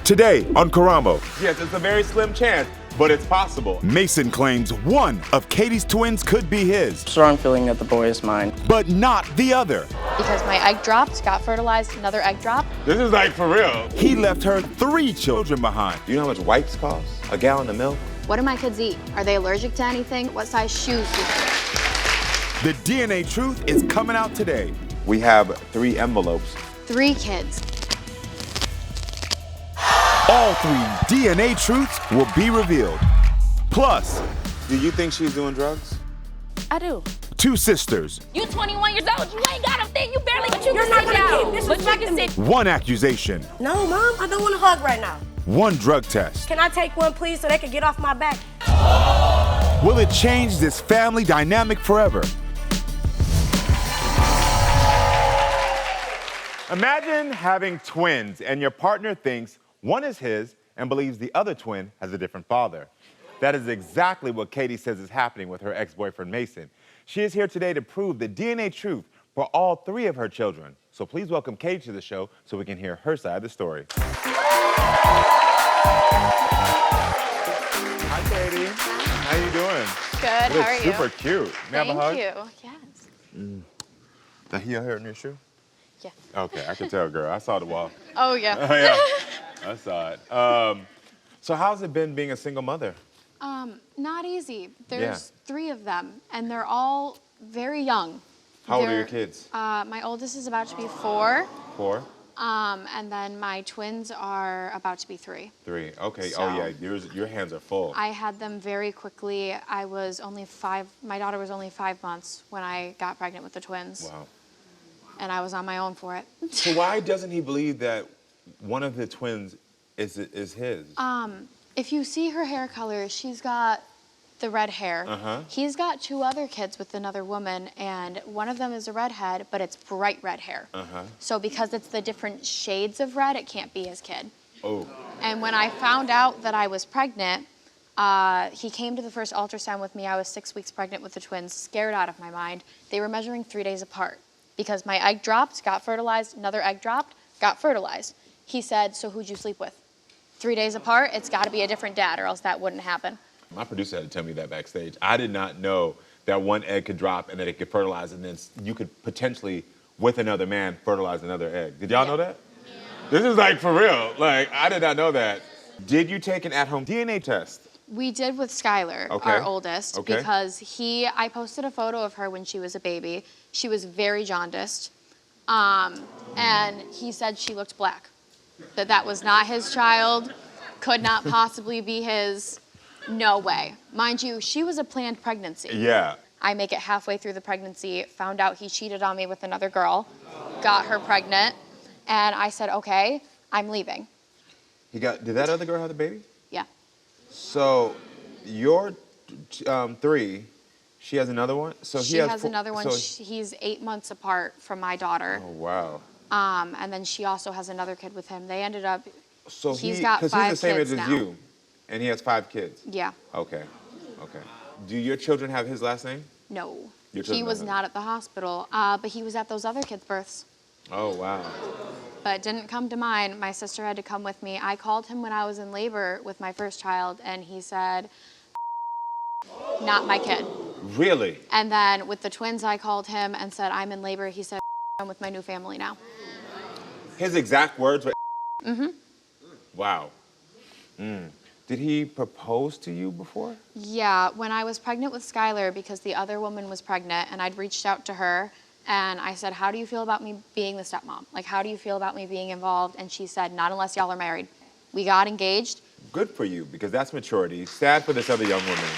Today on Karamo. Yes, it's a very slim chance, but it's possible. Mason claims one of Katie's twins could be his. Strong feeling that the boy is mine. But not the other. Because my egg dropped, got fertilized, another egg dropped. This is like for real. He left her 3 children behind. You know how much wipes cost? A gallon of milk? What do my kids eat? Are they allergic to anything? What size shoes do they wear? The DNA truth is coming out today. We have 3 envelopes. 3 kids. All 3 DNA truths will be revealed. Plus, Do you think she's doing drugs? I do. 2 sisters, You 21 years old. You ain't got a thing. You barely. But You're not gonna keep But you can disrespecting sit. me. 1 accusation, No, Mom, I don't want to hug right now. 1 drug test. Can I take one, please, so they can get off my back? Will it change this family dynamic forever? Imagine having twins and your partner thinks one is his and believes the other twin has a different father. That is exactly what Katie says is happening with her ex-boyfriend Mason. She is here today to prove the DNA truth for all 3 of her children. So please welcome Katie to the show so we can hear her side of the story. Hi, Katie. How you doing? Good, You how are look you? super cute. May I have a hug? Thank you, yes. The heel hair in your shoe? Yeah. Okay, I can tell, girl. I saw the wall. Oh, yeah. Oh, yeah, I saw it. So how's it been being a single mother? Not easy. There's Yeah. 3 of them, and they're all very young. How old are They're- your kids? My oldest is about to be 4, 4? and then my twins are about to be 3. 3. Okay. So- Oh yeah, your hands are full. I had them very quickly. I was only 5, my daughter was only 5 months when I got pregnant with the twins. Wow. And I was on my own for it. So why doesn't he believe that one of the twins is his? If you see her hair color, she's got the red hair. Uh-huh. He's got 2 other kids with another woman, and one of them is a redhead, but it's bright red hair. Uh-huh. So because it's the different shades of red, it can't be his kid. Oh. And when I found out that I was pregnant, he came to the first ultrasound with me. I was 6 weeks pregnant with the twins, scared out of my mind. They were measuring 3 days apart because my egg dropped, got fertilized, another egg dropped, got fertilized. He said, so who'd you sleep with? 3 days apart? It's got to be a different dad or else that wouldn't happen. My producer had to tell me that backstage. I did not know that one egg could drop and that it could fertilize, and then you could potentially, with another man, fertilize another egg. Did y'all know that? Yeah. This is like for real. Like, I did not know that. Did you take an at-home DNA test? We did with Skylar, Okay. our oldest, Okay. because I posted a photo of her when she was a baby. She was very jaundiced, and he said she looked black, that was not his child, could not possibly be his, no way. Mind you, she was a planned pregnancy. Yeah. I make it halfway through the pregnancy, found out he cheated on me with another girl, got her pregnant, and I said, okay, I'm leaving. Did that other girl have the baby? Yeah. So, your 3, she has another one? So She has another one. So, He's 8 months apart from my daughter. oh, wow. And then she also has another kid with him. They ended up, So He's got because 5 he's the same kids age as now. you, and he has 5 kids. yeah, Okay, okay. Do your children have his last name? no. Your He children was don't not at the hospital, but he was at those other kids' births. Oh, wow. But it didn't come to mine. My sister had to come with me. I called him when I was in labor with my first child, and he said, not my kid. Really? And then with the twins, I called him and said, I'm in labor. He said, I'm with my new family now. His exact words were. Mm-hmm. Wow. Did he propose to you before? Yeah, when I was pregnant with Skylar, because the other woman was pregnant, and I'd reached out to her, and I said, how do you feel about me being the stepmom? Like, how do you feel about me being involved? And she said, not unless y'all are married. We got engaged. Good for you, because that's maturity. Sad for this other young woman.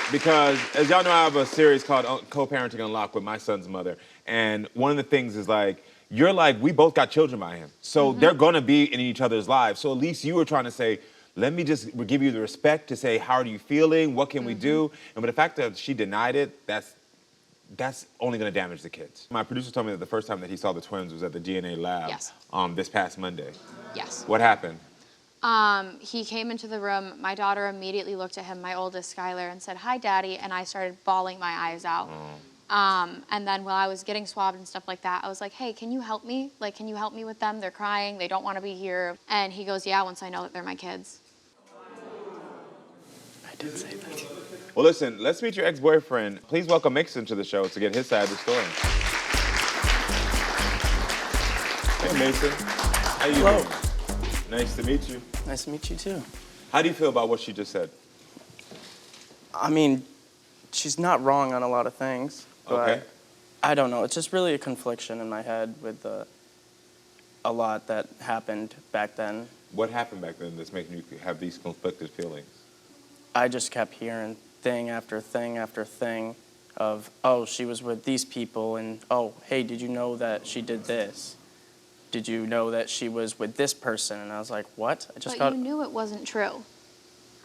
Because, as y'all know, I have a series called Co-Parenting Unlocked with my son's mother. And one of the things is like, you're like, we both got children by him. So they're gonna be in each other's lives. So at least you were trying to say, let me just give you the respect to say, how are you feeling? What can we do? And but the fact that she denied it, that's only gonna damage the kids. My producer told me that the first time that he saw the twins was at the DNA lab. Yes. This past Monday. Yes. What happened? He came into the room. My daughter immediately looked at him, my oldest, Skylar, and said, hi, Daddy. And I started bawling my eyes out. And then while I was getting swabbed and stuff like that, I was like, hey, can you help me? Like, can you help me with them? They're crying. They don't want to be here. And he goes, yeah, once I know that they're my kids. I did say that. Well, listen, let's meet your ex-boyfriend. Please welcome Mason to the show to get his side of the story. Hey, Mason. How you Hello. doing? Nice to meet you. Nice to meet you, too. How do you feel about what she just said? I mean, she's not wrong on a lot of things. But Okay. I don't know. It's just really a confliction in my head with a lot that happened back then. What happened back then that's making you have these conflicted feelings? I just kept hearing thing after thing after thing of, oh, she was with these people, and, oh, hey, did you know that she did this? Did you know that she was with this person? And I was like, what? But you knew it wasn't true.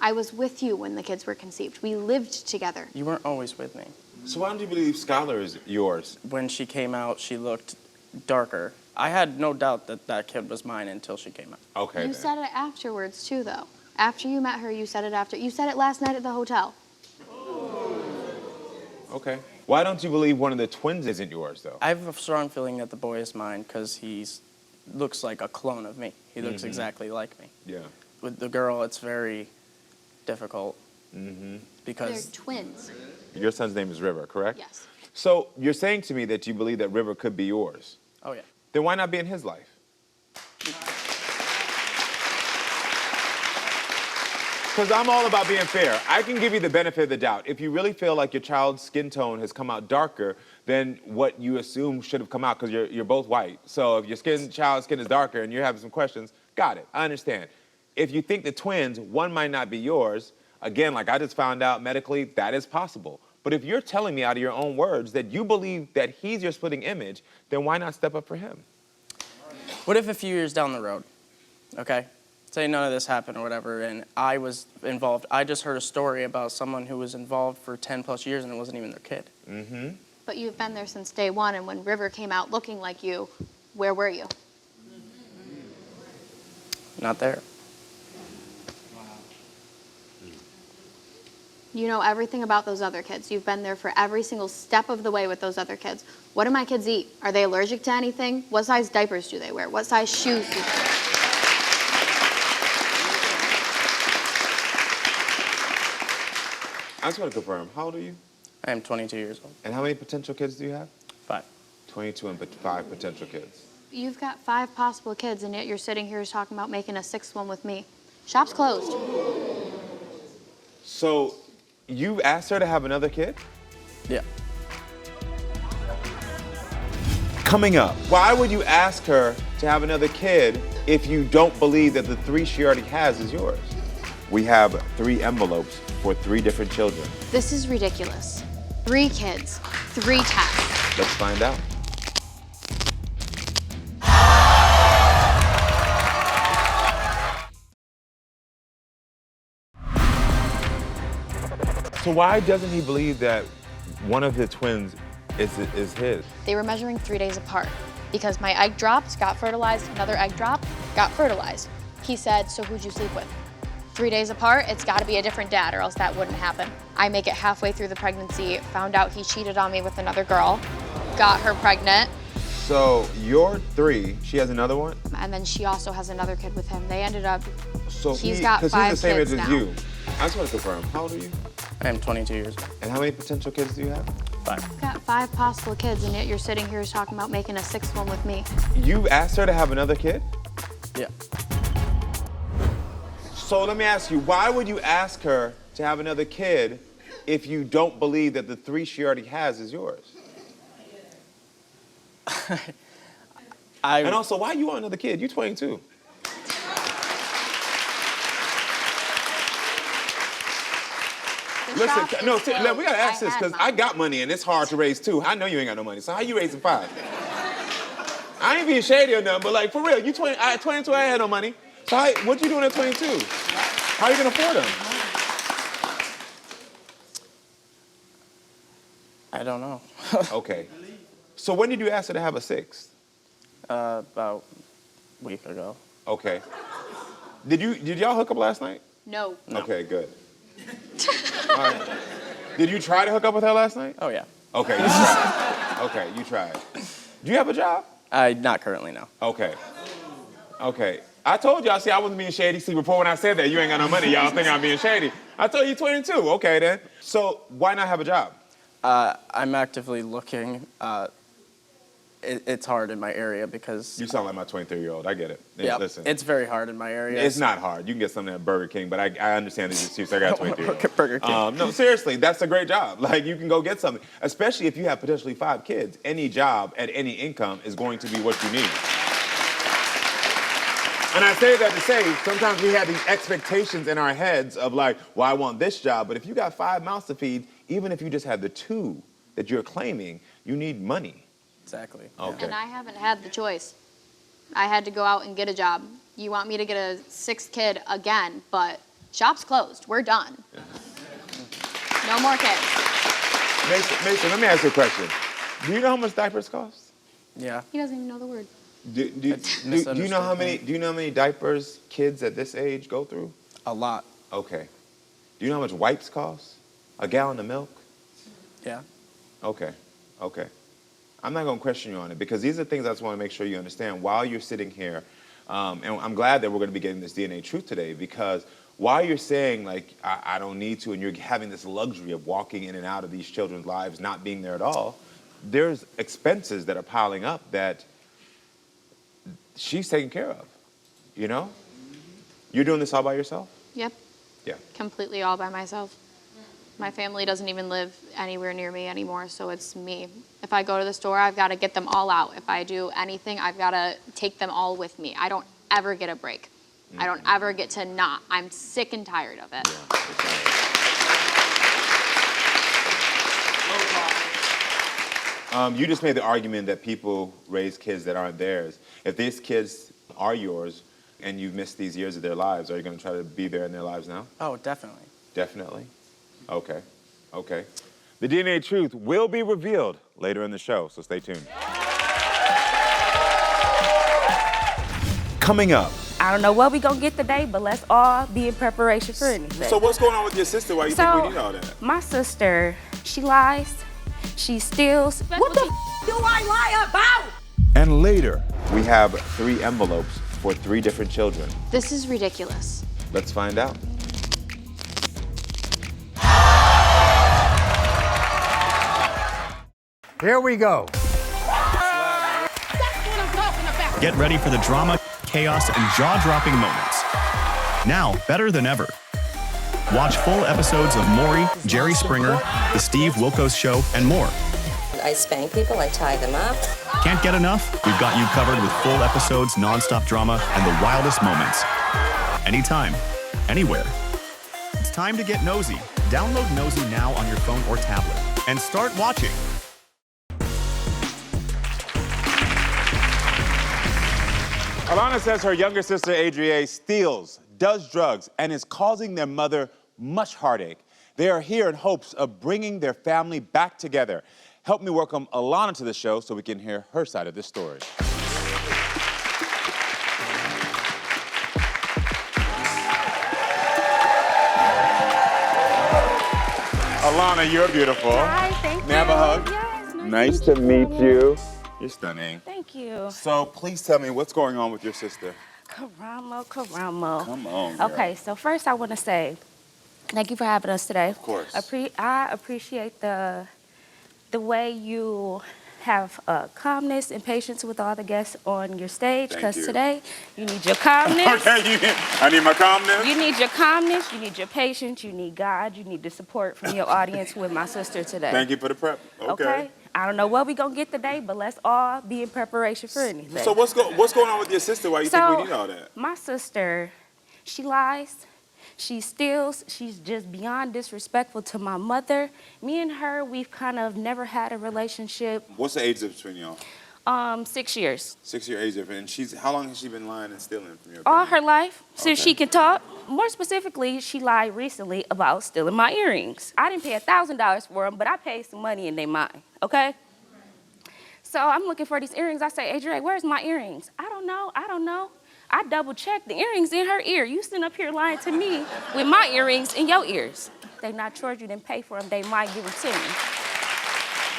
I was with you when the kids were conceived. We lived together. You weren't always with me. So why don't you believe Skylar is yours? When she came out, she looked darker. I had no doubt that that kid was mine until she came out. Okay. You then. said it afterwards, too, though. After you met her, you said it after. You said it last night at the hotel. Okay. Why don't you believe one of the twins isn't yours, though? I have a strong feeling that the boy is mine because he looks like a clone of me. He looks exactly like me. Yeah. With the girl, it's very difficult They're because twins. Your son's name is River, correct? Yes. So you're saying to me that you believe that River could be yours. oh yeah, Then why not be in his life? Because I'm all about being fair. I can give you the benefit of the doubt. If you really feel like your child's skin tone has come out darker than what you assume should have come out, because you're both white. So if your child's skin is darker and you're having some questions, got it. I understand. If you think the twins, one might not be yours, again, like I just found out medically, that is possible. But if you're telling me out of your own words that you believe that he's your splitting image, then why not step up for him? what if a few years down the road, okay, say none of this happened or whatever, and I was involved. I just heard a story about someone who was involved for 10 plus years and it wasn't even their kid. But you've been there since day one, and when River came out looking like you, where were you? Not there. You know everything about those other kids. You've been there for every single step of the way with those other kids. What do my kids eat? Are they allergic to anything? What size diapers do they wear? What size shoes do they wear? I just want to confirm, how old are you? I am 22 years old. And how many potential kids do you have? 5. 22 and 5 potential kids. You've got 5 possible kids, and yet you're sitting here talking about making a 6th one with me. Shop's closed. So you asked her to have another kid? Yeah. Coming up, Why would you ask her to have another kid if you don't believe that the 3 she already has is yours? We have 3 envelopes for 3 different children. This is ridiculous. 3 kids, 3 tests. Let's find out. So why doesn't he believe that one of the twins is his? They were measuring 3 days apart because my egg dropped, got fertilized, another egg dropped, got fertilized. He said, so who'd you sleep with? 3 days apart, it's gotta be a different dad or else that wouldn't happen. I make it halfway through the pregnancy, found out he cheated on me with another girl, got her pregnant, So you're 3, she has another one? and then she also has another kid with him. They ended up, So He's got 'cause 5 he's the same kids age as now. you. I just want to confirm, how old are you? I am 22 years old. And how many potential kids do you have? 5. got 5 possible kids, and yet you're sitting here talking about making a 6th one with me. You asked her to have another kid? Yeah. So let me ask you, why would you ask her to have another kid if you don't believe that the 3 she already has is yours? And also, why you want another kid? You're 22. The shop Listen, is no, closed. we gotta ask this had because mine. I got money and it's hard to raise 2. I know you ain't got no money, so how you raising 5? I ain't being shady or nothing, but like for real, you 20, at 22, I ain't had no money. So what you doing at 22? How you gonna afford them? I don't know. Okay. So when did you ask her to have a 6th? About a week ago. Okay. Did y'all hook up last night? No. No. Okay, good. All right. Did you try to hook up with her last night? Oh, yeah. Okay, you tried. Okay, you tried. Do you have a job? Not currently, no. Okay. Okay. I told y'all, see, I wasn't being shady. See, before when I said that, you ain't got no money, y'all think I'm being shady. I told you 22. Okay, then. So why not have a job? I'm actively looking. It's hard in my area because... You sound like my 23-year-old. I get it. Yeah, Listen. it's very hard in my area. It's not hard. You can get something at Burger King, but I understand these excuses. I got 23. Work at Burger King. No, seriously, that's a great job. Like, you can go get something, especially if you have potentially 5 kids. Any job at any income is going to be what you need. And I say that to say, sometimes we have these expectations in our heads of like, well, I want this job, but if you got 5 mouths to feed, even if you just had the 2 that you're claiming, you need money. Exactly. Okay. And I haven't had the choice. I had to go out and get a job. You want me to get a 6th kid again, but shop's closed. We're done. No more kids. Mason, let me ask you a question. Do you know how much diapers cost? Yeah. He doesn't even know the word. Do you know how many diapers kids at this age go through? A lot. Okay. Do you know how much wipes cost? A gallon of milk? Yeah. Okay. Okay. I'm not going to question you on it because these are things I just want to make sure you understand while you're sitting here. And I'm glad that we're going to be getting this DNA truth today because while you're saying, like, I don't need to, and you're having this luxury of walking in and out of these children's lives, not being there at all, there's expenses that are piling up that she's taking care of, you know? You're doing this all by yourself? Yep. Yeah. Completely all by myself. My family doesn't even live anywhere near me anymore, so it's me. If I go to the store, I've got to get them all out. If I do anything, I've got to take them all with me. I don't ever get a break. I don't ever get to not. I'm sick and tired of it. You just made the argument that people raise kids that aren't theirs. If these kids are yours and you've missed these years of their lives, are you going to try to be there in their lives now? Oh, definitely. Definitely? Okay. Okay. The DNA truth will be revealed later in the show, so stay tuned. Coming up. I don't know what we gonna get today, but let's all be in preparation for anything. So what's going on with your sister? Why you think we need all that? My sister, she lies, she steals. What the do I lie about? And later, we have 3 envelopes for 3 different children. This is ridiculous. Let's find out. Here we go. Get ready for the drama, chaos, and jaw-dropping moments. Now, better than ever. Watch full episodes of Maury, Jerry Springer, The Steve Wilkos Show, and more. I spank people, I tie them up. Can't get enough? We've got you covered with full episodes, non-stop drama, and the wildest moments. Anytime, anywhere. It's time to get nosy. Download Nosey now on your phone or tablet and start watching. Alana says her younger sister, Adria, steals, does drugs, and is causing their mother much heartache. They are here in hopes of bringing their family back together. Help me welcome Alana to the show so we can hear her side of this story. Alana, you're beautiful. Hi, thank you. May I have a hug? Yes, Nice to meet you. You're stunning. Thank you. So please tell me what's going on with your sister. Karamo. Come on, girl. Okay, so first I want to say thank you for having us today. Of course. I appreciate the way you have calmness and patience with all the guests on your stage, because today you need your calmness. Okay, I need my calmness. You need your calmness, you need your patience, you need God, you need the support from your audience with my sister today. Thank you for the prep. Okay. I don't know what we're going to get today, but let's all be in preparation for anything. So what's going on with your sister? Why you think we need all that? My sister, she lies, she steals, she's just beyond disrespectful to my mother. Me and her, we've kind of never had a relationship. What's the age difference between y'all? 6 years. 6-year age difference. And how long has she been lying and stealing from your All opinion? her life, since she can talk. More specifically, she lied recently about stealing my earrings. I didn't pay $1,000 for them, but I paid some money and they mine, okay? So I'm looking for these earrings. I say, Adria, where's my earrings? I don't know. I double checked the earrings in her ear. You sitting up here lying to me with my earrings in your ears. They not yours, you didn't pay for them, they might give them to me.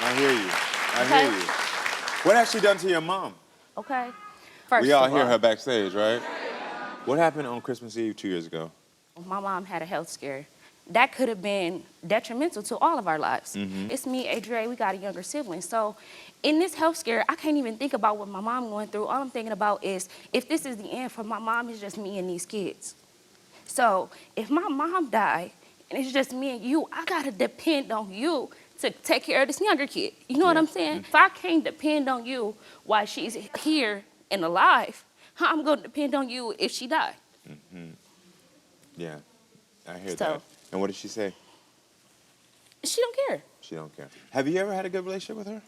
I hear you. I Okay. hear you. What has she done to your mom? Okay? First We all of hear all, her backstage, right? What happened on Christmas Eve 2 years ago? my mom had a health scare. That could have been detrimental to all of our lives. It's me, Adria, we got a younger sibling. So in this health scare, I can't even think about what my mom going through. All I'm thinking about is if this is the end for my mom, it's just me and these kids. So if my mom died and it's just me and you, I gotta depend on you to take care of this younger kid. You know what I'm saying? If I can't depend on you while she's here and alive, how I'm gonna depend on you if she died? Yeah, I hear So- that. And what did she say? She don't care. She don't care. Have you ever had a good relationship with her?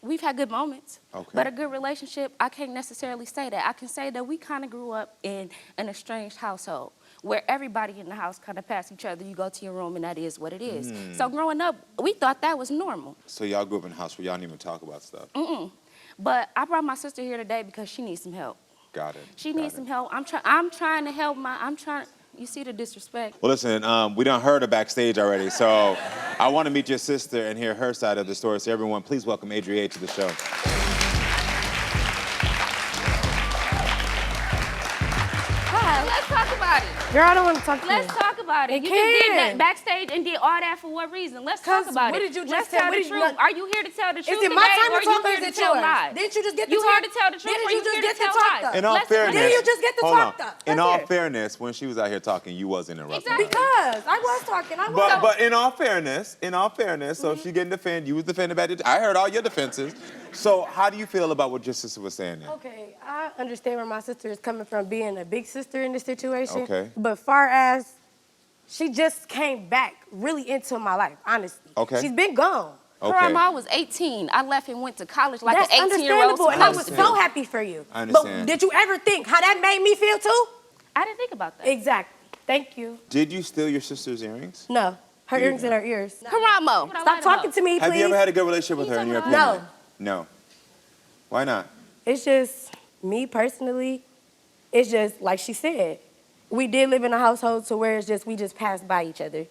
We've had good moments, Okay. but a good relationship, I can't necessarily say that. I can say that we kind of grew up in an estranged household where everybody in the house kind of passed each other. You go to your room and that is what it is. So growing up, we thought that was normal. So y'all grew up in a house where y'all didn't even talk about stuff. But I brought my sister here today because she needs some help. Got it. She Got needs it. some help. I'm trying to help you see the disrespect. Well, listen, we done heard her backstage already, so I want to meet your sister and hear her side of the story. So everyone, please welcome Adria to the show. Hi, let's talk about it. Girl, I don't want to talk to you. Let's talk about it. It You just did can. that backstage and did all that for what reason? Let's talk 'Cause about what it. did you just Let's say? tell What the did you truth. not- Are you here to tell the truth Is it my today, time or to talk you or here is to it tell yours? lies? Didn't you just get to You talk? here to tell the truth, Didn't or you you just here get to to tell talk lies? though? In all Let's- fairness, Didn't you just get to hold talk on. though? In Let's all hear it. fairness, when she was out here talking, you was interrupting. Exactly. her. Because I was talking. I was. But in all fairness, so if she getting defended, you was defending back. I heard all your defenses. So how do you feel about what your sister was saying now? Okay, I understand where my sister is coming from, being a big sister in this situation. Okay. But far as she just came back really into my life, honestly. Okay. She's been gone. Okay. Karamo, I was 18. I left and went to college like That's an 18-year-old. understandable, and I was supposed to. so happy for you. I understand. But did you ever think how that made me feel too? I didn't think about that. Exactly. Thank you. Did you steal your sister's earrings? No, her You earrings in didn't. her ears. Karamo, Stop talking to me, please. Have you ever had a good relationship with her, in your opinion? No. No. Why not? It's just me personally. It's just like she said. We did live in a household to where it's just we just passed by each other.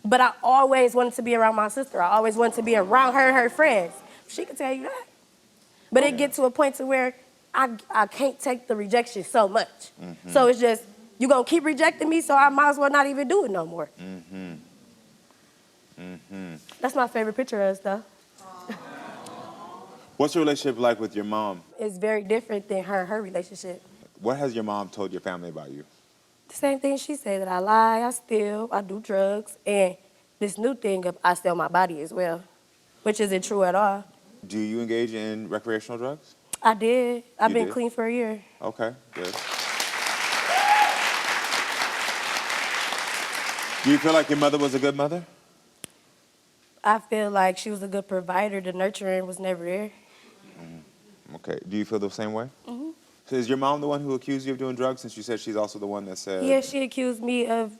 But I always wanted to be around my sister. I always wanted to be around her and her friends. She could tell you that. But it get to a point to where I can't take the rejection so much. So it's just you gonna keep rejecting me, so I might as well not even do it no more. That's my favorite picture of us though. What's your relationship like with your mom? It's very different than her relationship. What has your mom told your family about you? The same thing she said, that I lie, I steal, I do drugs, and this new thing of I sell my body as well, which isn't true at all. Do you engage in recreational drugs? I did. I've You been did? clean for a year. Okay, good. Do you feel like your mother was a good mother? I feel like she was a good provider. The nurturing was never there. Okay. Do you feel the same way? So is your mom the one who accused you of doing drugs, since you said she's also the one that said... Yeah, she accused me of,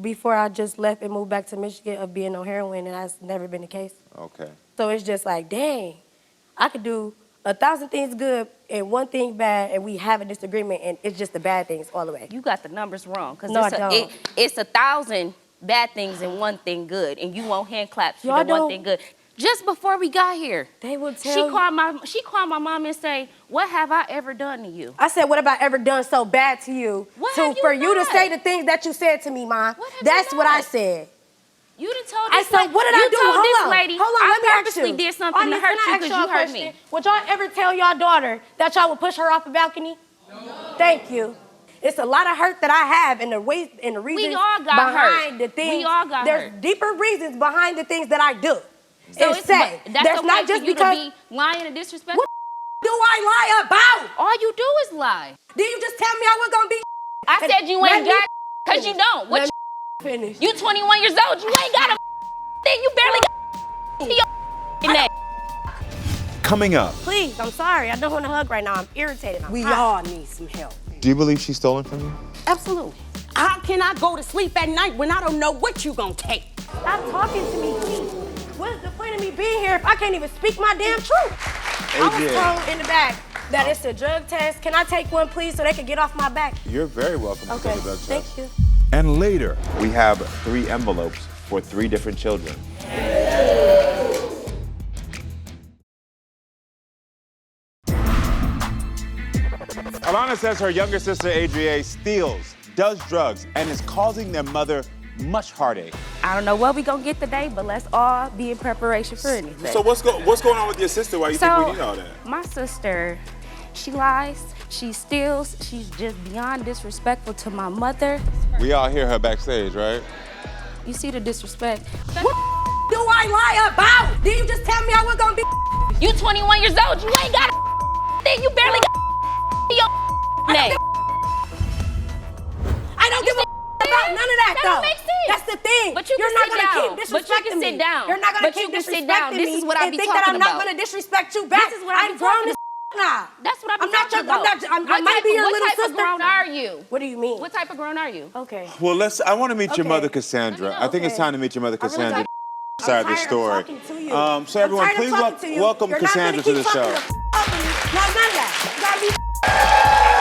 before I just left and moved back to Michigan, of being on heroin, and that's never been the case. Okay. So it's just like, dang, I could do 1,000 things good and one thing bad, and we have a disagreement, and it's just the bad things all the way. you got the numbers wrong. Because No, I don't. It's 1,000 bad things and one thing good, and you want hand claps for Y'all the one don't- thing good. Just before we got here, They will tell she you. called my mom and say, "What have I ever done to you?" I said, what have I ever done so bad to you? What have you for you to done? say the things that you said to me, Mom. What have That's you what I done? said. You done told I this said, lady, what did I you do? told Hold this on. lady, Hold on, I let me ask purposely you. did something to Honest, hurt can I you ask because y'all you a hurt question? me. Would y'all ever tell y'all daughter that y'all would push her off a balcony? No. Thank you. It's a lot of hurt that I have, and the ways and the reasons all got behind hurt. the things. We all got There's hurt. deeper reasons behind the things that I do. So and it's, say but that's there's okay not just for you because. to be lying and disrespectful. What do I lie about? All you do is lie. Did you just tell me I was gonna be? I said you Let ain't me got because you don't. What Let me finish. you 21 years old, you ain't got a thing. You barely got to your neck. Coming up, Please, I'm sorry. I don't want to hug right now. I'm irritated. We all need some help. Do you believe she's stolen from you? Absolutely. How can I go to sleep at night when I don't know what you gonna take? Stop talking to me, please. What's the point of me being here if I can't even speak my damn truth? I was told in the back that it's a drug test. Can I take one, please, so they can get off my back? You're very welcome to Okay, take a drug thank test. you. and later, We have 3 envelopes for 3 different children. Brianna says her younger sister, Adrienne, steals, does drugs, and is causing their mother much heartache. I don't know what we gonna get today, but let's all be in preparation for anything. So what's going on with your sister? Why you think we need all that? My sister, she lies, she steals, she's just beyond disrespectful to my mother. We all hear her backstage, right? You see the disrespect. What do I lie about? Did you just tell me I was gonna be? You 21 years old, you ain't got a thing, you barely got your name. I don't give a about none of that, That though. don't make sense. That's the thing. But you You're can not sit gonna down. keep But you disrespecting can me. sit down. You're not gonna But keep you can sit disrespecting down. me This is what I and be think that I'm talking not about. gonna disrespect you back. This is what I be I'm grown talking as now. That's what I'm not talking your, about. I might be your little What type sister. of grown are you? What do you mean? What type of grown are you? Okay. Well, I want to meet your Okay. mother, Cassandra. I think it's time to meet your mother, I really Cassandra. I'm Side of the tired story. of talking to you. So everyone, I'm tired please of talking to you. welcome You're not Cassandra gonna to keep the show. fucking up with me. No, none of that. You gotta be.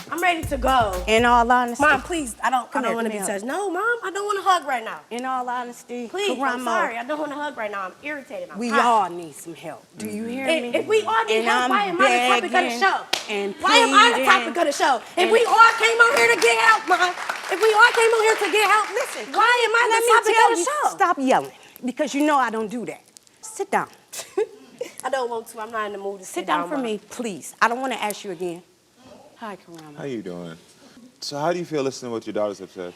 I'm ready to go. In all honesty. Mom, please, I don't Come here, want to come be here. touched. No, Mom, I don't want to hug right now. In all honesty, Please, Karamo, I'm sorry. I don't want to hug right now. I'm irritated. I'm we hot. all need some help. Do you hear me? If we all need And help, I'm why am I the topic of the begging show? and Why am I the pleading topic of the show? If and- we all came on here to get help, Mom, if we all came on here to get help, listen, why am I Let the me topic tell of the you, show? stop yelling, because you know I don't do that. Sit down. I don't want to. I'm not in the mood to Sit down for Mom. me, please. I don't want to ask you again. Hi, Karamo. How you doing? So how do you feel listening to what your daughters have said?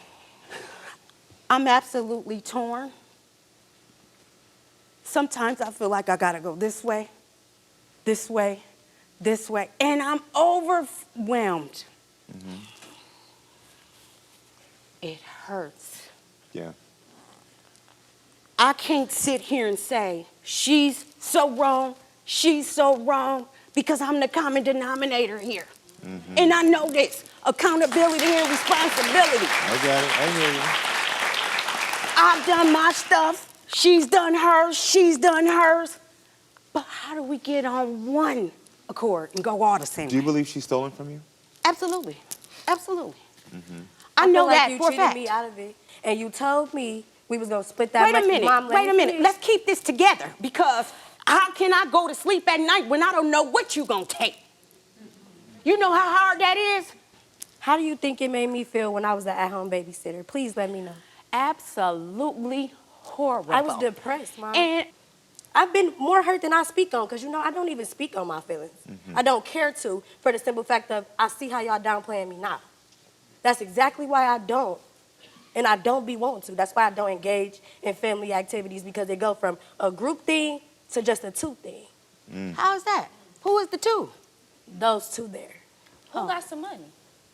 I'm absolutely torn. Sometimes I feel like I gotta go this way, this way, this way, and I'm overwhelmed. It hurts. Yeah. I can't sit here and say, she's so wrong, because I'm the common denominator here. And I know this, accountability and responsibility. I got it. I hear you. I've done my stuff, she's done hers, but how do we get on one accord and go all the same Do you way? believe she's stolen from you? Absolutely, absolutely. I know feel like that you for a cheated fact. me out of it, and you told me we was gonna split that Wait much. a minute, Mom, let me finish. Let's keep this together, because how can I go to sleep at night when I don't know what you gonna take? You know how hard that is? How do you think it made me feel when I was the at-home babysitter? Please let me know. Absolutely horrible. I was depressed, Mom. And I've been more hurt than I speak on, because, you know, I don't even speak on my feelings. I don't care to, for the simple fact of I see how y'all downplaying me now. That's exactly why I don't. And I don't be wanting to. That's why I don't engage in family activities, because they go from a group thing to just a two thing. how is that? Who is the two? Those two there. Who got some money?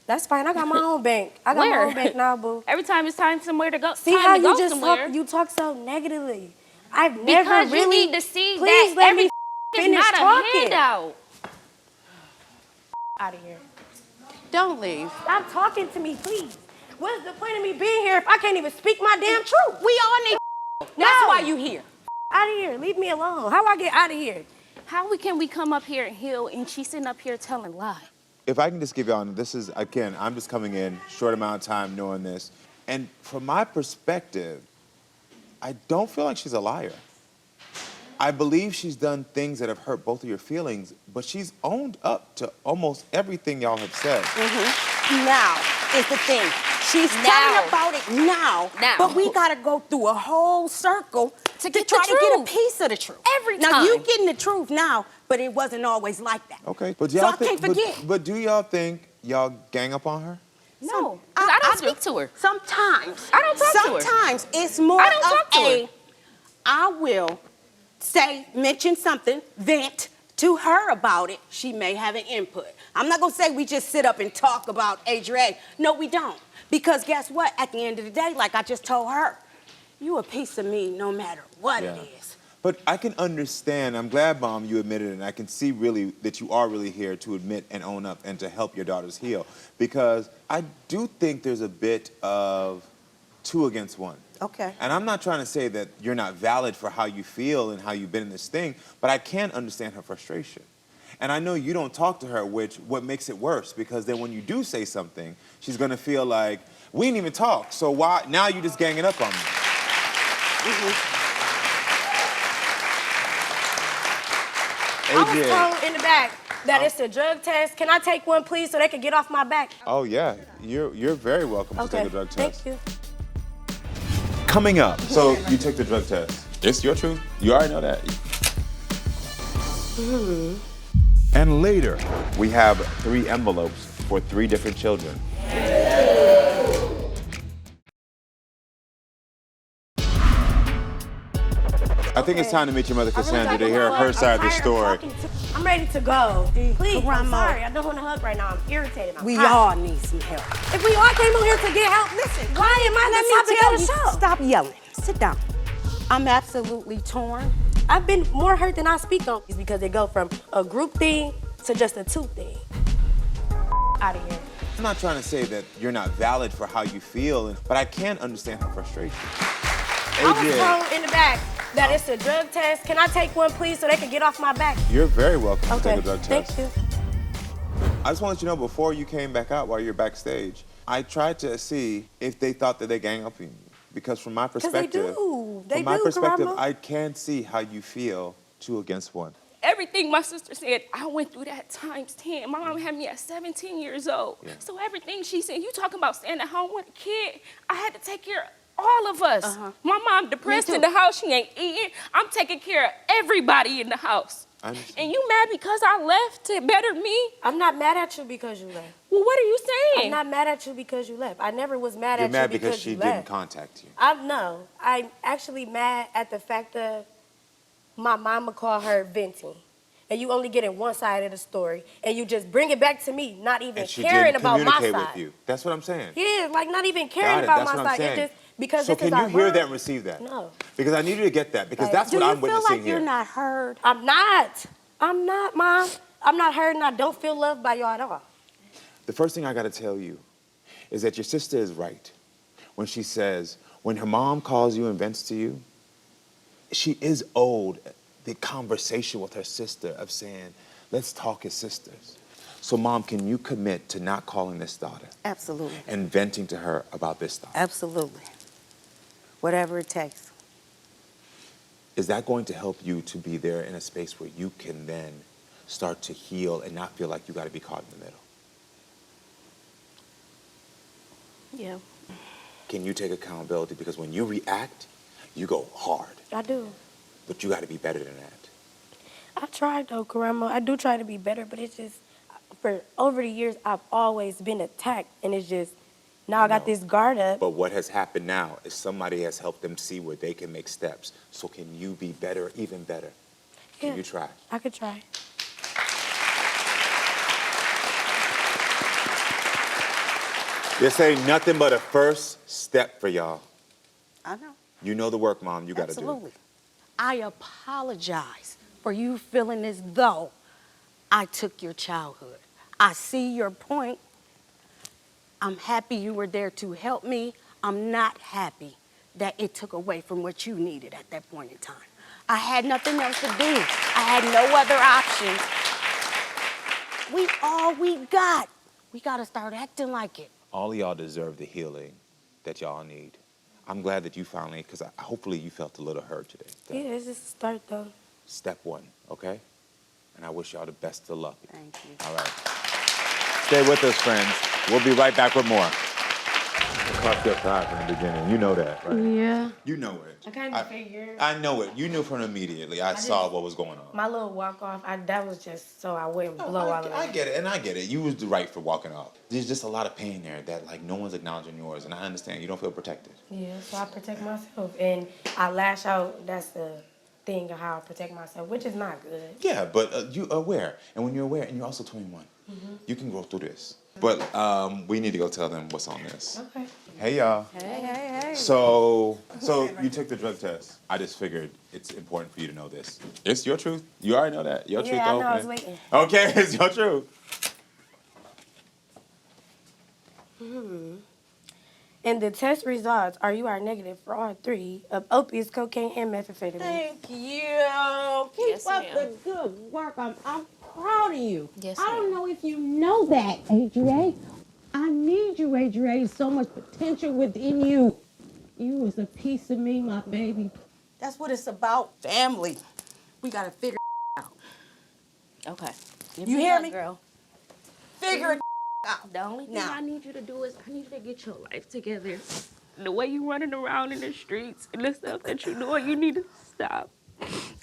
That's fine. I got my own bank. I got my Where? own bank now, boo. Every time it's time somewhere to go, See time how to you go just somewhere. talk so negatively. I've never Because you really. need to see Please that let every me is finish not a talking. handout. Out of here. Don't leave. Stop talking to me, please. What's the point of me being here if I can't even speak my damn truth? We all need That's why you here. Out of here. Leave me alone. How I get out of here? Can we come up here and heal and she's sitting up here telling lies? If I can just give y'all, this is, again, I'm just coming in, short amount of time knowing this. And from my perspective, I don't feel like she's a liar. I believe she's done things that have hurt both of your feelings, but she's owned up to almost everything y'all have said. Now is the thing. She's Now. telling about it now, Now. but we gotta go through a whole circle to get try the to get a truth. piece of the truth. Every Now you time. getting the truth now, but it wasn't always like that. Okay, but So y'all I can't forget. But do y'all think y'all gang up on her? No, 'cause I don't speak to her. Sometimes. I don't talk to her. Sometimes it's more I don't of talk to her. I will mention something, vent to her about it. She may have an input. I'm not gonna say we just sit up and talk about Adrienne. No, we don't. Because guess what? At the end of the day, like I just told her, you a piece of me no matter what it is. But I can understand, I'm glad, Mom, you admitted it, and I can see really that you are really here to admit and own up and to help your daughters heal. Because I do think there's a bit of 2 against 1. Okay. And I'm not trying to say that you're not valid for how you feel and how you've been in this thing, but I can understand her frustration. And I know you don't talk to her, which what makes it worse, because then when you do say something, she's gonna feel like, we didn't even talk, so why, now you just ganging up on me. I was told in the back that it's a drug test. Can I take one, please, so they can get off my back? Oh, yeah. You're very welcome to take a drug test. Thank you. Coming up. So you took the drug test. It's your truth. You already know that. And later, We have 3 envelopes for 3 different children. I think it's time to meet your mother, Cassandra, to hear her side of the story. I'm ready to go. Please, I'm Karamo. sorry. I don't want to hug right now. I'm irritated. We all need some help. If we all came on here to get help, listen, why am I the topic of the show? Stop yelling. Sit down. I'm absolutely torn. I've been more hurt than I speak on. It's because they go from a group thing to just a 2 thing. Out of here. I'm not trying to say that you're not valid for how you feel, but I can understand her frustration. I was told in the back that it's a drug test. Can I take one, please, so they can get off my back? You're very welcome to take a drug test. Thank you. I just want to let you know, before you came back out while you're backstage, I tried to see if they thought that they gang up on you. Because from my perspective, Because they do. They from my do, perspective, Karamo. I can see how you feel 2 against 1. Everything my sister said, I went through that times 10. My mom had me at 17 years old. Yeah. So everything she said, you talking about staying at home with a kid, I had to take care of all of us. My mom depressed in the house, she ain't eating. I'm taking care of everybody in the house. I understand. And you mad because I left to better me? I'm not mad at you because you left. Well, what are you saying? I'm not mad at you because you left. I never was mad You're at mad you because because she you didn't left. contact you. No, I'm actually mad at the fact that my mama called her venting. And you only get in one side of the story. And you just bring it back to me, not even And she caring didn't about my communicate side. with you. That's what I'm saying. Yeah, like not even caring Got it. about That's my what I'm side. saying. It's just because So this is can you our hear mom. that and receive that? No. Because I need you to get that, because that's Do what you I'm feel witnessing like here. you're not heard? I'm not. I'm not, Mom. I'm not hurt and I don't feel loved by y'all at all. The first thing I got to tell you is that your sister is right when she says, when her mom calls you and vents to you, she is owed the conversation with her sister of saying, let's talk as sisters. So, Mom, can you commit to not calling this daughter Absolutely. and venting to her about this daughter? Absolutely. Whatever it takes. Is that going to help you to be there in a space where you can then start to heal and not feel like you got to be caught in the middle? Yeah, Can you take accountability? Because when you react, you go hard, I do. but you got to be better than that. I tried though, Karamo. I do try to be better, but it's just, for over the years, I've always been attacked. And it's just, now I got this guard up. But what has happened now is somebody has helped them see where they can make steps. So can you be better, even better? Can Yeah. you try? I could try. This ain't nothing but a first step for y'all. I know. You know the work, Mom, you got to do. Absolutely. I apologize for you feeling as though I took your childhood. I see your point. I'm happy you were there to help me. I'm not happy that it took away from what you needed at that point in time. I had nothing else to do. I had no other options. We all we got. We got to start acting like it. All of y'all deserve the healing that y'all need. I'm glad that you finally, because hopefully you felt a little hurt today. Yeah, it's just a start though. Step 1, okay? And I wish y'all the best of luck. Thank you. All right. Stay with us, friends. We'll be right back with more. I caught your pride from the beginning. You know that, right? Yeah. You know it. I kind of figured. I know it. You knew from immediately. I saw what was going on. My little walk off, that was just so I wouldn't blow all of I it. get it, and I get it. You was right for walking off. There's just a lot of pain there that like no one's acknowledging yours, and I understand you don't feel protected. Yeah, so I protect myself. And I lash out. That's the thing of how I protect myself, which is not good. Yeah, but you aware, and when you're aware, and you're also 21, you can go through this. But we need to go tell them what's on this. Okay. Hey y'all. Hey. So you took the drug test. I just figured it's important for you to know this. It's your truth. You already know that. Your truth. Yeah, I know. the I whole was thing. waiting. Okay, it's your truth. And the test results are you are negative for all 3 of opiates, cocaine, and methamphetamine. Thank you. Keep Yes, up ma'am. the good work. I'm proud of you. Yes, I don't ma'am. know if you know that, Adrienne. I need you, Adrienne. So much potential within you. You is a piece of me, my baby. That's what it's about, family. We gotta figure it out. Okay. You hear me? Girl. Figure it out. The only thing Now. I need you to do is I need you to get your life together. The way you running around in the streets and the stuff that you're doing, you need to stop.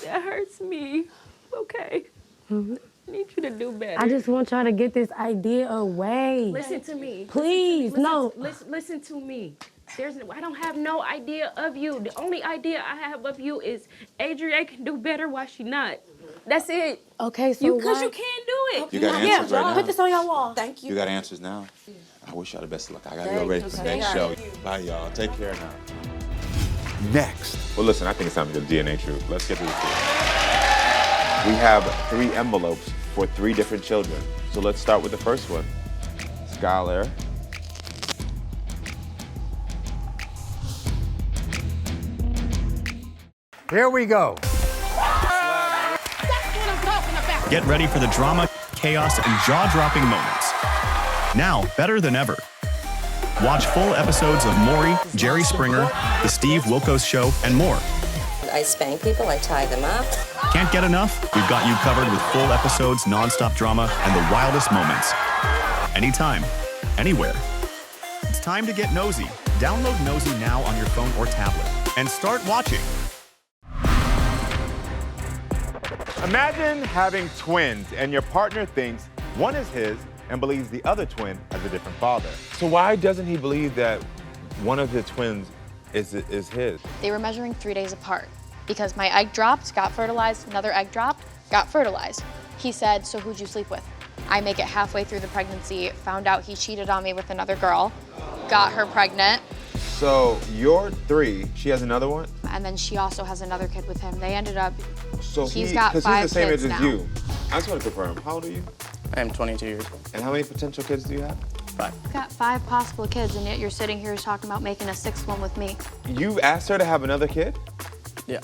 That hurts me. Okay. I need you to do better. I just want y'all to get this idea away. Listen to me. Please, no. Listen to me. I don't have no idea of you. The only idea I have of you is Adrienne can do better while she not. That's it. Okay, so Because why? you can't do it. You got answers right now? Put this on your wall. Thank you. You got answers now? I wish y'all the best of luck. I gotta go ready for the next show. Bye, y'all. Take care now. Next, Well, listen, I think it's time to do the DNA truth. Let's get to the truth. We have 3 envelopes for 3 different children. So let's start with the first one. Skylar. Here we go. Get ready for the drama, chaos, and jaw-dropping moments. Now, better than ever. Watch full episodes of Maury, Jerry Springer, The Steve Wilkos Show, and more. I spank people, I tie them up. Can't get enough? We've got you covered with full episodes, non-stop drama, and the wildest moments. Anytime, anywhere. It's time to get nosy. Download Nosy now on your phone or tablet and start watching. Imagine having twins and your partner thinks one is his and believes the other twin has a different father. So why doesn't he believe that one of the twins is his? They were measuring 3 days apart because my egg dropped, got fertilized, another egg dropped, got fertilized. He said, so who'd you sleep with? I make it halfway through the pregnancy, found out he cheated on me with another girl, got her pregnant. So you're 3, she has another one? And then she also has another kid with him. They ended up, So he's got 5 he's the same kids age now. as you. I just want to confirm, how old are you? I am 22 years old. And how many potential kids do you have? 5. You've got 5 possible kids, and yet you're sitting here talking about making a 6th one with me. You asked her to have another kid? Yeah.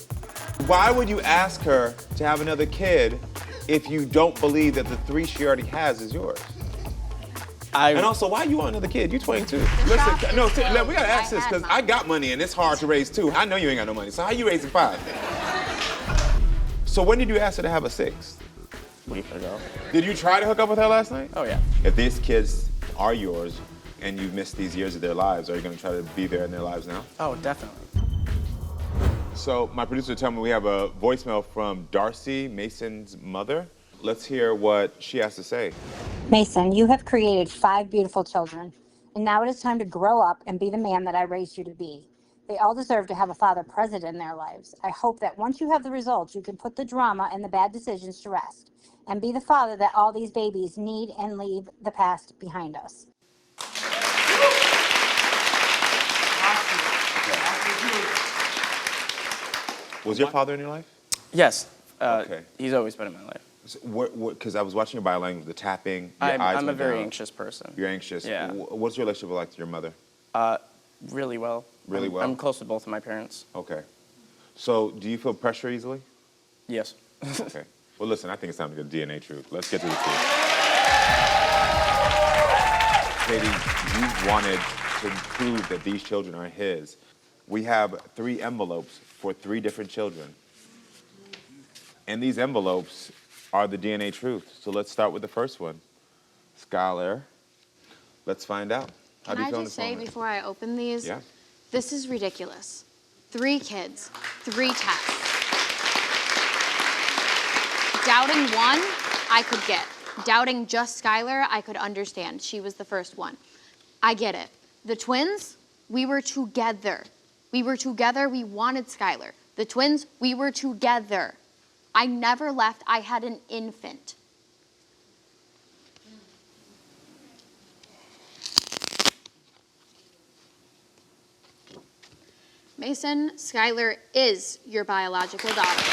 Why would you ask her to have another kid if you don't believe that the 3 she already has is yours? And also, why you want another kid? You 22. Listen, no, we gotta ask this because I got money and it's hard to raise 2. I know you ain't got no money, so how you raising 5? So when did you ask her to have a 6th? A week ago. Did you try to hook up with her last night? Oh, yeah. If these kids are yours and you've missed these years of their lives, are you gonna try to be there in their lives now? Oh, definitely. So my producer told me we have a voicemail from Darcy, Mason's mother. Let's hear what she has to say. Mason, you have created 5 beautiful children, and now it is time to grow up and be the man that I raised you to be. They all deserve to have a father present in their lives. I hope that once you have the results, you can put the drama and the bad decisions to rest and be the father that all these babies need and leave the past behind us. Was your father in your life? Yes. Okay. He's always been in my life. Because I was watching your body language, the tapping, your eyes I'm a went very down. anxious person. You're anxious. Yeah. What's your relationship like to your mother? Really well. Really well? I'm close to both of my parents. Okay. So do you feel pressure easily? Yes. Okay. Well, listen, I think it's time to get DNA truth. Let's get to the truth. Katie, you wanted to prove that these children are his. We have 3 envelopes for 3 different children. And these envelopes are the DNA truth. So let's start with the first one. Skylar, let's find out. How do you Can I feel in just this say moment? before I open these, Yeah. this is ridiculous. 3 kids, 3 tests. Doubting one, I could get. Doubting just Skylar, I could understand. She was the first one. I get it. The twins, we were together. We were together, we wanted Skylar. The twins, we were together. I never left, I had an infant. Mason, Skylar is your biological daughter.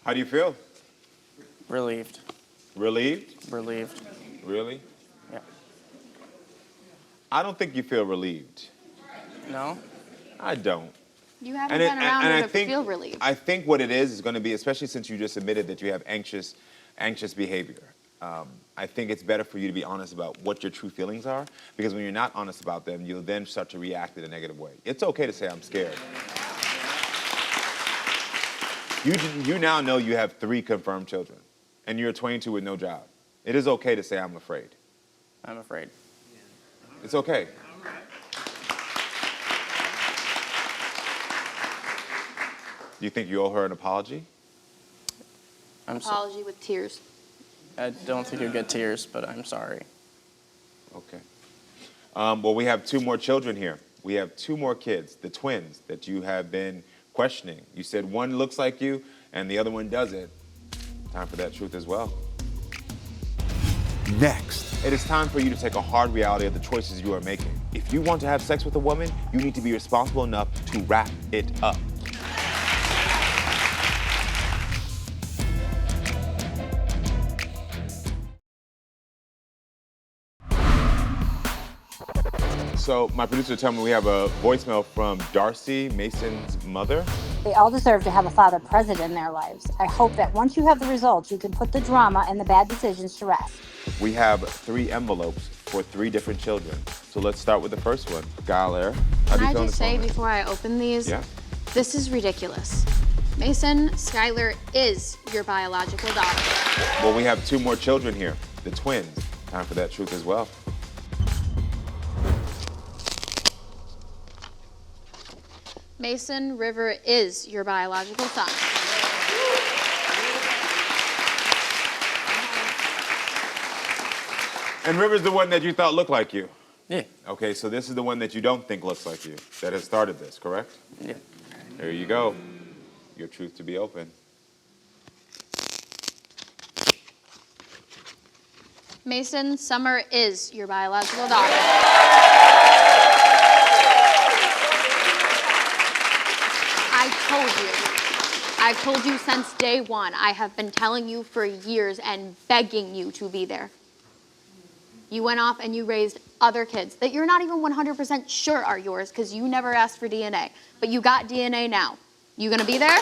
How do you feel? Relieved. Relieved? Relieved. Really? Yeah. I don't think you feel relieved. No? I don't. You haven't been around her to feel relieved. I think what it is going to be, especially since you just admitted that you have anxious behavior. I think it's better for you to be honest about what your true feelings are, because when you're not honest about them, you'll then start to react in a negative way. It's okay to say, I'm scared. You now know you have 3 confirmed children, and you're 22 with no job. It is okay to say, I'm afraid. I'm afraid. It's okay. Do you think you owe her an apology? Apology with tears. I don't think you'll get tears, but I'm sorry. Okay. Well, we have 2 more children here. We have 2 more kids, the twins, that you have been questioning. You said one looks like you and the other one doesn't. Time for that truth as well. Next. It is time for you to take a hard reality of the choices you are making. If you want to have sex with a woman, you need to be responsible enough to wrap it up. So my producer told me we have a voicemail from Darcy, Mason's mother. They all deserve to have a father present in their lives. I hope that once you have the results, you can put the drama and the bad decisions to rest. We have 3 envelopes for 3 different children. So let's start with the first one. Skylar, how do Can you I feel in just this say moment? before I open these, Yeah. this is ridiculous. Mason, Skylar is your biological daughter. Well, we have 2 more children here, the twins. Time for that truth as well. Mason River is your biological son. And River's the one that you thought looked like you. Yeah. Okay, so this is the one that you don't think looks like you, that has started this, correct? Yeah. There you go. Your truth to be open. Mason, Summer is your biological daughter. I told you since day one. I have been telling you for years and begging you to be there. You went off and you raised other kids that you're not even 100% sure are yours because you never asked for DNA. But you got DNA now. You gonna be there? Yeah.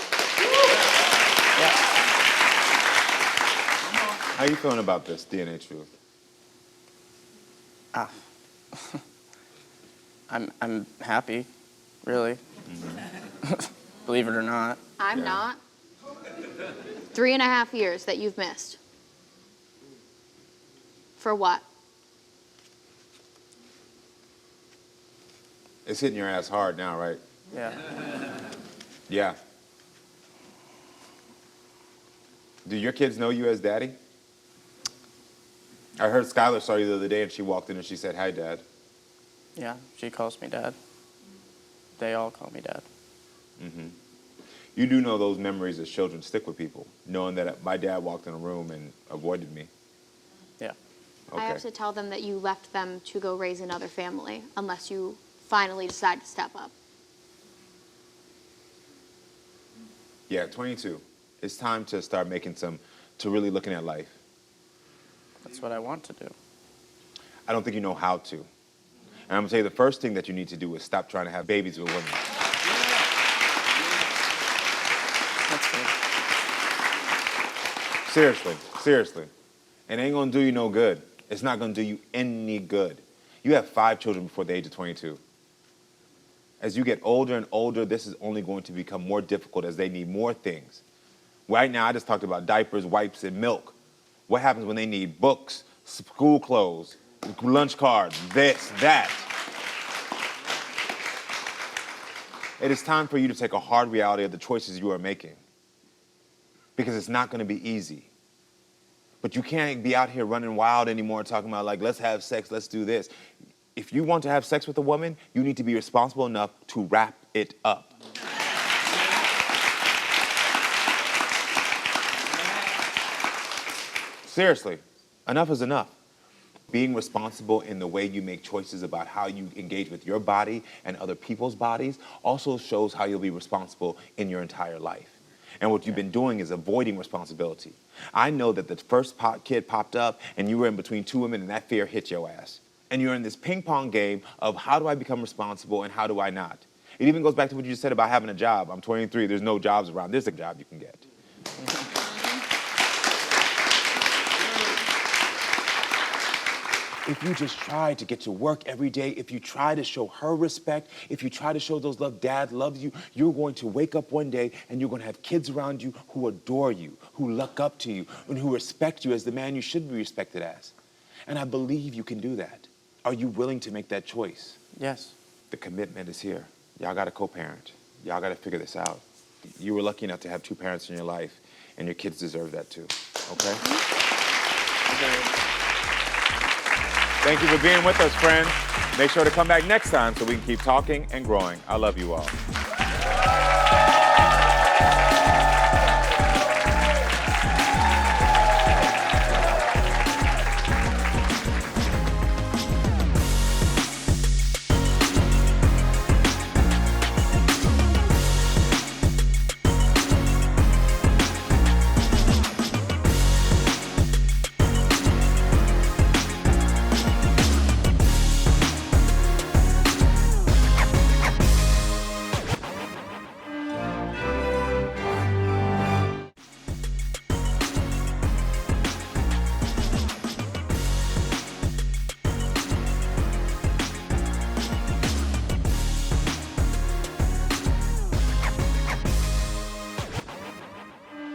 How are you feeling about this DNA truth? I'm happy, really. Believe it or not. I'm not. 3.5 years that you've missed. For what? It's hitting your ass hard now, right? Yeah. Yeah. Do your kids know you as daddy? I heard Skylar saw you the other day and she walked in and she said, hi, Dad. Yeah, she calls me Dad. They all call me Dad. Mm-hmm. You do know those memories as children stick with people, knowing that my dad walked in a room and avoided me. Yeah. Okay. I have to tell them that you left them to go raise another family unless you finally decide to step up. Yeah, 22. It's time to start to really looking at life. That's what I want to do. I don't think you know how to. And I'm gonna tell you the first thing that you need to do is stop trying to have babies with women. That's good. Seriously. It ain't gonna do you no good. It's not gonna do you any good. You have 5 children before the age of 22. As you get older and older, this is only going to become more difficult as they need more things. Right now, I just talked about diapers, wipes, and milk. What happens when they need books, school clothes, lunch cards, this, that? It is time for you to take a hard reality of the choices you are making. Because it's not going to be easy. But you can't be out here running wild anymore talking about like, let's have sex, let's do this. If you want to have sex with a woman, you need to be responsible enough to wrap it up. Seriously, enough is enough. Being responsible in the way you make choices about how you engage with your body and other people's bodies also shows how you'll be responsible in your entire life. And what you've been doing is avoiding responsibility. I know that the first kid popped up and you were in between 2 women and that fear hit your ass. And you're in this ping pong game of how do I become responsible and how do I not? It even goes back to what you just said about having a job. I'm 23, there's no jobs around. There's a job you can get. if you just try to get to work every day, if you try to show her respect, if you try to show those love, dad loves you, you're going to wake up one day and you're going to have kids around you who adore you, who look up to you, and who respect you as the man you should be respected as. And I believe you can do that. Are you willing to make that choice? Yes. The commitment is here. Y'all got to co-parent. Y'all got to figure this out. You were lucky enough to have two parents in your life, and your kids deserve that too, okay? Thank you for being with us, friends. Make sure to come back next time so we can keep talking and growing. I love you all.